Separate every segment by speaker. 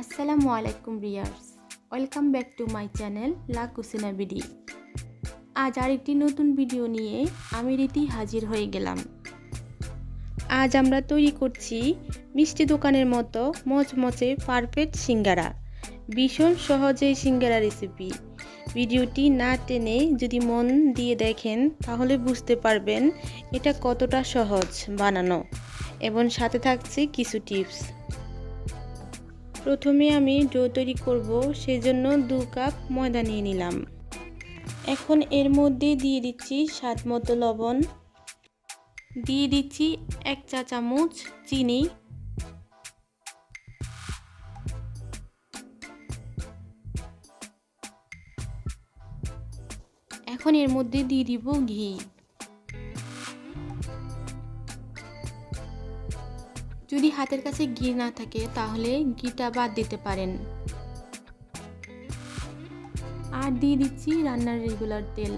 Speaker 1: আসসালামু আলাইকুম viewers, welcome back to my channel লা কুসিনা ভিডিও। আজ আরেকটি নতুন ভিডিও নিয়ে আমি রীতি হাজির হয়ে গেলাম। আজ আমরা তৈরি করছি মিষ্টি দোকানের মতো মচমচে পারফেক্ট সিঙ্গারা। ভীষণ সহজেই সিঙ্গারা রেসিপি। ভিডিওটি না টেনে যদি মন দিয়ে দেখেন তাহলে বুঝতে পারবেন এটা কতটা সহজ বানানো, এবং সাথে থাকছে কিছু টিপস। প্রথমে আমি ডো তৈরি করব, সেজন্য 2 কাপ ময়দা নিয়ে নিলাম। এখন এর মধ্যে দিয়ে দিচ্ছি স্বাদ মতো লবণ, দিয়ে দিচ্ছি 1 চা চামচ চিনি, এখন এর মধ্যে দিয়ে দিব ঘি। যদি হাতের কাছে ঘি না থাকে তাহলে ঘিটা বাদ দিতে পারেন। আর দিয়ে দিচ্ছি রান্নার রেগুলার তেল।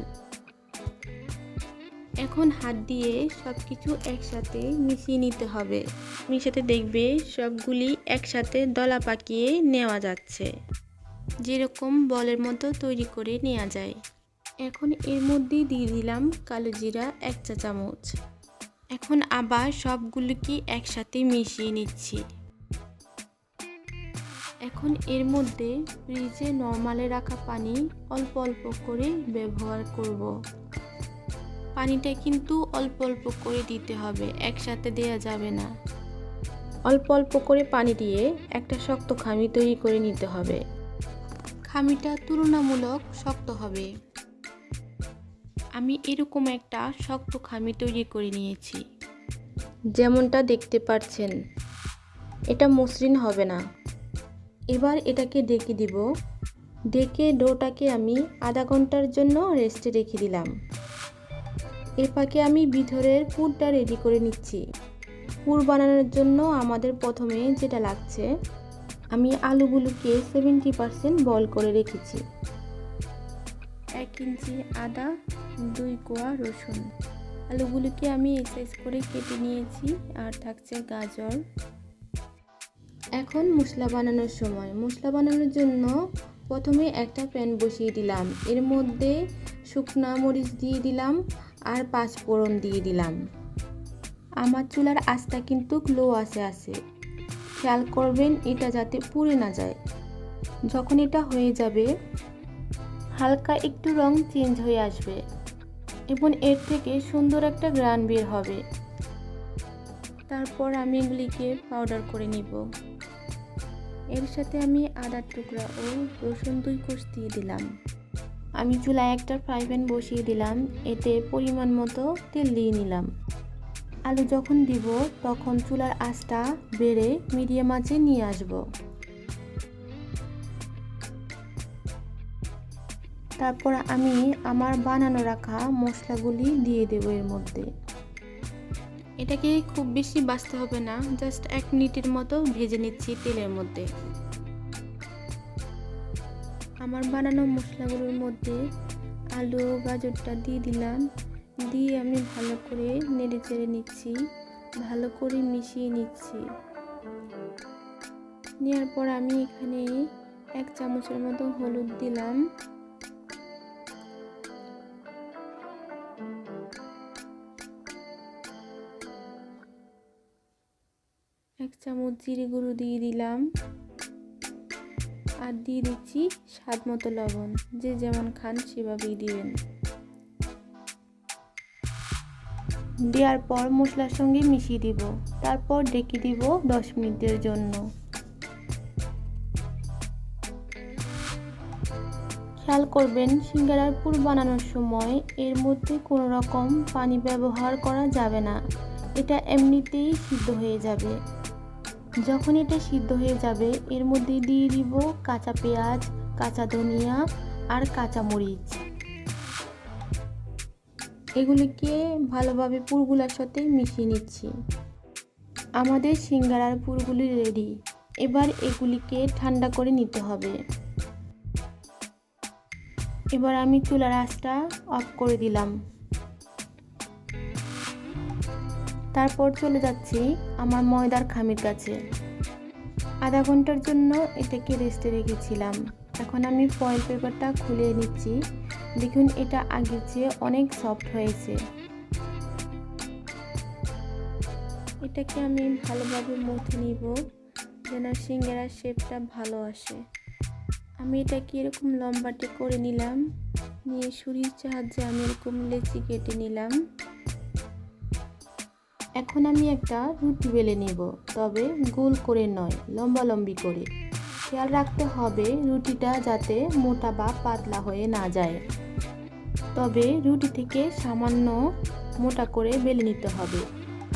Speaker 1: এখন হাত দিয়ে সবকিছু একসাথে মিশিয়ে নিতে হবে। মিশাতে দেখবে সবগুলি একসাথে দলা পাকিয়ে নেওয়া যাচ্ছে, যেরকম বলের মতো তৈরি করে নেওয়া যায়। এখন এর মধ্যে দিয়ে দিলাম কালো জিরা 1 চা চামচ। এখন আবার সবগুলোকে একসাথে মিশিয়ে নিচ্ছি। এখন এর মধ্যে ফ্রিজে নরমালে রাখা পানি অল্প অল্প করে ব্যবহার করব। পানিটা কিন্তু অল্প অল্প করে দিতে হবে, একসাথে দেয়া যাবে না। অল্প অল্প করে পানি দিয়ে একটা শক্ত খামি তৈরি করে নিতে হবে। খামিটা তুলনামূলক শক্ত হবে। আমি এরকম একটা শক্ত খামি তৈরি করে নিয়েছি, যেমনটা দেখতে পাচ্ছেন। এটা মসৃণ হবে না। এবার এটাকে ঢেকে দিব। ঢেকে ডোটাকে আমি আধা ঘন্টার জন্য রেস্টে রেখে দিলাম। এর ফাঁকে আমি ভিতরের পুরটা রেডি করে নিচ্ছি। পুর বানানোর জন্য আমাদের প্রথমে যেটা লাগছে, আমি আলুগুলোকে 70% বয়েল করে রেখেছি। 1 ইঞ্চি আদা, 2 কোয়া রসুন। আলুগুলোকে আমি এই সাইজ করে কেটে নিয়েছি। আর থাকছে গাজর। এখন মশলা বানানোর সময়। মশলা বানানোর জন্য প্রথমে একটা প্যান বসিয়ে দিলাম। এর মধ্যে শুকনা মরিচ দিয়ে দিলাম আর 5 ফোড়ন দিয়ে দিলাম। আমার চুলার আঁচটা কিন্তু লো আছে। খেয়াল করবেন এটা যাতে পুড়ে না যায়। যখন এটা হয়ে যাবে, হালকা একটু রং চেঞ্জ হয়ে আসবে এবং এর থেকে সুন্দর একটা গ্রান বের হবে। তারপর আমি এগুলিকে পাউডার করে নিব। এর সাথে আমি আদার টুকরা ও রসুন 2 কোষ দিয়ে দিলাম। আমি চুলায় একটা ফ্রাই প্যান বসিয়ে দিলাম। এতে পরিমাণ মতো তেল দিয়ে নিলাম। আলু যখন দিব তখন চুলার আঁচটা বেড়ে মিডিয়াম আঁচে নিয়ে আসব। তারপর আমি আমার বানানো রাখা মশলাগুলি দিয়ে দেব এর মধ্যে। এটাকে খুব বেশি ভাজতে হবে না, জাস্ট 1 মিনিটের মতো ভেজে নিচ্ছি তেলের মধ্যে। আমার বানানো মশলাগুলোর মধ্যে আলু গাজরটা দিয়ে দিলাম। দিয়ে আমি ভালো করে নেড়ে চেড়ে নিচ্ছি, ভালো করে মিশিয়ে নিচ্ছি। নেওয়ার পর আমি এখানে 1 চামচের মতো হলুদ দিলাম। এক চামচ জিরে গুঁড়ো দিয়ে দিলাম। আর দিয়ে দিচ্ছি স্বাদ মতো লবণ। যে যেমন খান সেভাবেই দিবেন। দেওয়ার পর মশলার সঙ্গে মিশিয়ে দিব। তারপর ঢেকে দিব 10 মিনিটের জন্য। খেয়াল করবেন সিঙ্গারার পুর বানানোর সময় এর মধ্যে কোনো রকম পানি ব্যবহার করা যাবে না। এটা এমনিতেই সিদ্ধ হয়ে যাবে। যখন এটা সিদ্ধ হয়ে যাবে এর মধ্যে দিয়ে দিব কাঁচা পেঁয়াজ, কাঁচা ধনিয়া আর কাঁচা মরিচ। এগুলিকে ভালোভাবে পুরগুলোর সাথে মিশিয়ে নিচ্ছি। আমাদের সিঙ্গারার পুরগুলি রেডি। এবার এগুলিকে ঠান্ডা করে নিতে হবে। এবার আমি চুলার আঁচটা অফ করে দিলাম। তারপর চলে যাচ্ছি আমার ময়দার খামির কাছে। আধা ঘন্টার জন্য এটাকে রেস্টে রেখেছিলাম। এখন আমি ফয়েল পেপারটা খুলে নিচ্ছি। দেখুন এটা আগের চেয়ে অনেক সফট হয়েছে। এটাকে আমি ভালোভাবে মুথে নিব যেন সিঙ্গারার শেপটা ভালো আসে। আমি এটাকে এরকম লম্বাটে করে নিলাম, নিয়ে ছুরির সাহায্যে আমি এরকম লেচি কেটে নিলাম। এখন আমি একটা রুটি বেলে নিব, তবে গোল করে নয়, লম্বালম্বি করে। খেয়াল রাখতে হবে রুটিটা যাতে মোটা বা পাতলা হয়ে না যায়, তবে রুটি থেকে সামান্য মোটা করে বেলে নিতে হবে।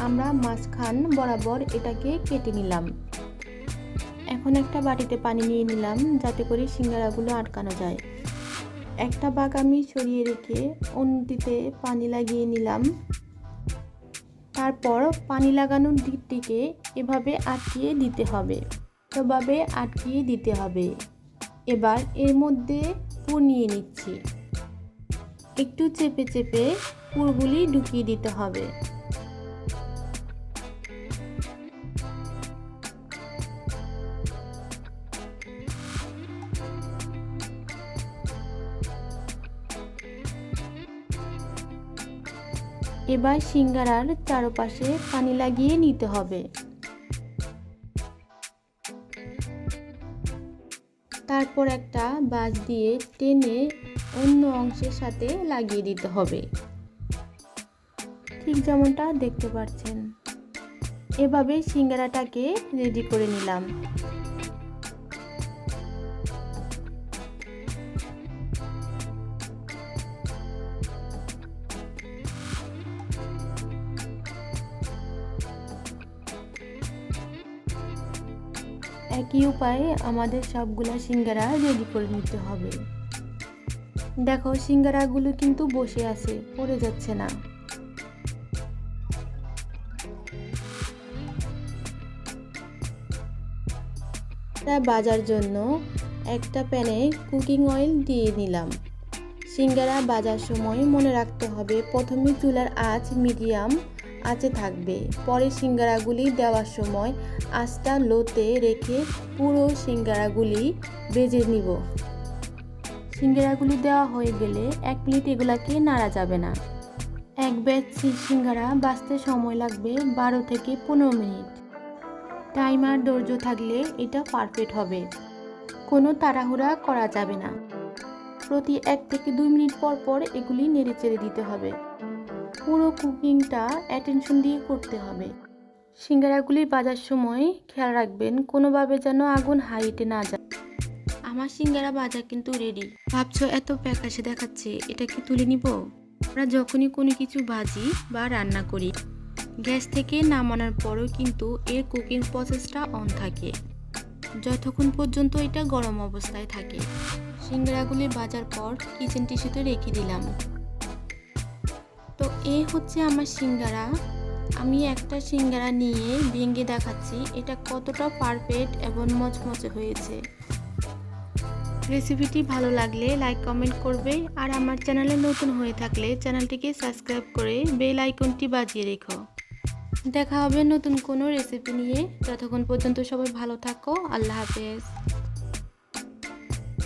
Speaker 1: আমরা মাঝখান বরাবর এটাকে কেটে নিলাম। এখন একটা বাটিতে পানি নিয়ে নিলাম যাতে করে সিঙ্গারাগুলো আটকানো যায়। একটা ভাগ আমি সরিয়ে রেখে অন্যটিতে পানি লাগিয়ে নিলাম। তারপর পানি লাগানোর দিকটিকে এভাবে আটকিয়ে দিতে হবে, এভাবে আটকিয়ে দিতে হবে। এবার এর মধ্যে পুর নিয়ে নিচ্ছি। একটু চেপে চেপে পুরগুলি ঢুকিয়ে দিতে হবে। এবার সিঙ্গারার চারপাশে পানি লাগিয়ে নিতে হবে। তারপর একটা বাঁশ দিয়ে টেনে অন্য অংশের সাথে লাগিয়ে দিতে হবে, ঠিক যেমনটা দেখতে পাচ্ছেন। এভাবে সিঙ্গারাটাকে রেডি করে নিলাম। একই উপায়ে আমাদের সবগুলা সিঙ্গারা রেডি করে নিতে হবে। দেখো সিঙ্গারাগুলো কিন্তু বসে আছে, পড়ে যাচ্ছে না। ভাজার জন্য একটা প্যানে কুকিং অয়েল দিয়ে নিলাম। সিঙ্গারা ভাজার সময় মনে রাখতে হবে প্রথমে চুলার আঁচ মিডিয়াম আঁচে থাকবে, পরে সিঙ্গারাগুলি দেওয়ার সময় আঁচটা লোতে রেখে পুরো সিঙ্গারাগুলি ভেজে নিব। সিঙ্গারাগুলি দেওয়া হয়ে গেলে 1 মিনিট এগুলাকে নাড়া যাবে না। এক ব্যাচ সিঙ্গারা ভাজতে সময় লাগবে 12 থেকে 15 মিনিট। টাইমার ধৈর্য থাকলে এটা পারফেক্ট হবে। কোনো তাড়াহুড়া করা যাবে না। প্রতি 1 থেকে 2 মিনিট পর পর এগুলি নেড়ে চেড়ে দিতে হবে। পুরো কুকিংটা অ্যাটেনশন দিয়ে করতে হবে। সিঙ্গারাগুলি ভাজার সময় খেয়াল রাখবেন কোনোভাবে যেন আগুন হাইটে না যায়। আমার সিঙ্গারা ভাজা কিন্তু রেডি। ভাবছো এত প্যাকাশে দেখাচ্ছে, এটা কি তুলে নিব? আমরা যখনই কোনো কিছু ভাজি বা রান্না করি, গ্যাস থেকে নামানোর পরও কিন্তু এর কুকিং প্রসেসটা অন থাকে, যতক্ষণ পর্যন্ত এটা গরম অবস্থায় থাকে। সিঙ্গারাগুলি ভাজার পর কিচেন টিস্যুতে রেখে দিলাম। তো এই হচ্ছে আমার সিঙ্গারা। আমি একটা সিঙ্গারা নিয়ে ভেঙে দেখাচ্ছি এটা কতটা পারফেক্ট এবং মচমচে হয়েছে। রেসিপিটি ভালো লাগলে লাইক কমেন্ট করবে, আর আমার চ্যানেলে নতুন হয়ে থাকলে চ্যানেলটিকে সাবস্ক্রাইব করে বেল আইকনটি বাজিয়ে রেখো। দেখা হবে নতুন কোনো রেসিপি নিয়ে। ততক্ষণ পর্যন্ত সবাই ভালো থাকো। আল্লাহ হাফেজ।